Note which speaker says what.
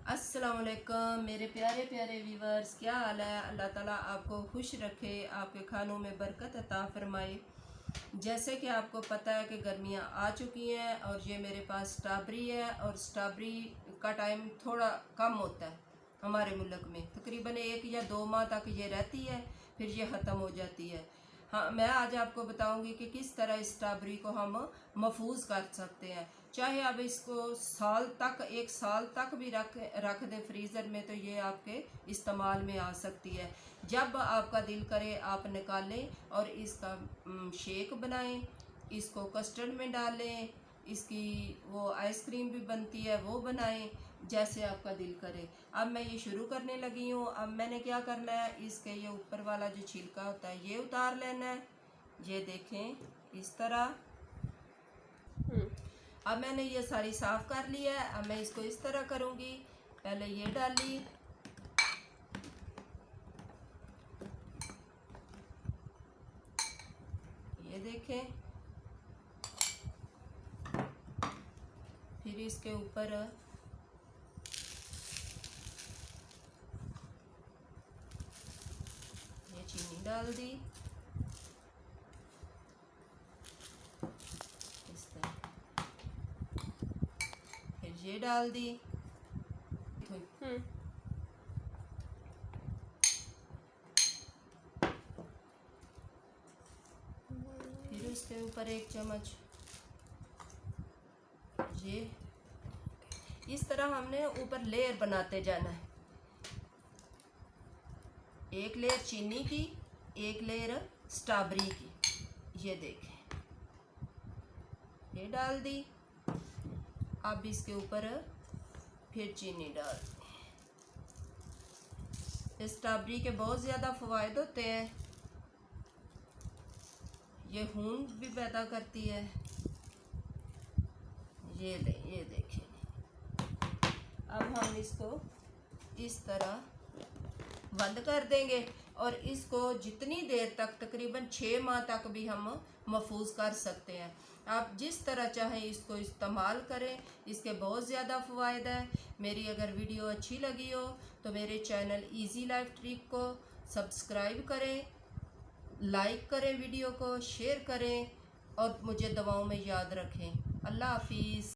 Speaker 1: अस्सलाम वालेकुम मेरे प्यारे प्यारे व्यूवर्स, क्या हाल है। अल्लाह ताला आपको खुश रखे, आपके खानों में बरकत अता फरमाए। जैसे कि आपको पता है कि गर्मियाँ आ चुकी हैं और ये मेरे पास स्ट्रॉबेरी है और स्ट्रॉबेरी का टाइम थोड़ा कम होता है हमारे मुल्क में। तकरीबन 1 या 2 माह तक ये रहती है, फिर ये ख़त्म हो जाती है। हाँ, मैं आज आपको बताऊंगी कि किस तरह इस स्ट्रॉबेरी को हम महफूज कर सकते हैं। चाहे आप इसको 1 साल तक भी रख दें फ्रीज़र में, तो ये आपके इस्तेमाल में आ सकती है। जब आपका दिल करे आप निकालें और इसका शेक बनाएं, इसको कस्टर्ड में डालें, इसकी वो आइसक्रीम भी बनती है वो बनाएं, जैसे आपका दिल करे। अब मैं ये शुरू करने लगी हूँ। अब मैंने क्या करना है, इसके ये ऊपर वाला जो छिलका होता है ये उतार लेना है। ये देखें इस तरह। अब मैंने ये सारी साफ़ कर लिया है। अब मैं इसको इस तरह करूँगी। पहले ये डाली, ये देखें, फिर इसके ऊपर ये चीनी डाल दी, इस तरह, फिर ये डाल दी, फिर उसके ऊपर 1 चम्मच ये। इस तरह हमने ऊपर लेयर बनाते जाना है। एक लेयर चीनी की, एक लेयर स्ट्रॉबेरी की। ये देखें, ये डाल दी। अब इसके ऊपर फिर चीनी डाल दी। स्ट्रॉबेरी के बहुत ज़्यादा फ़वाइद होते हैं। ये खून भी पैदा करती है। ये देखें। अब हम इसको इस तरह बंद कर देंगे और इसको जितनी देर तक, तकरीबन 6 माह तक भी हम महफूज कर सकते हैं। आप जिस तरह चाहें इसको इस्तेमाल करें, इसके बहुत ज़्यादा फ़वाइद हैं। मेरी अगर वीडियो अच्छी लगी हो तो मेरे चैनल इजी लाइफ ट्रिक को सब्सक्राइब करें, लाइक करें, वीडियो को शेयर करें और मुझे दुआओं में याद रखें। अल्लाह हाफिज़।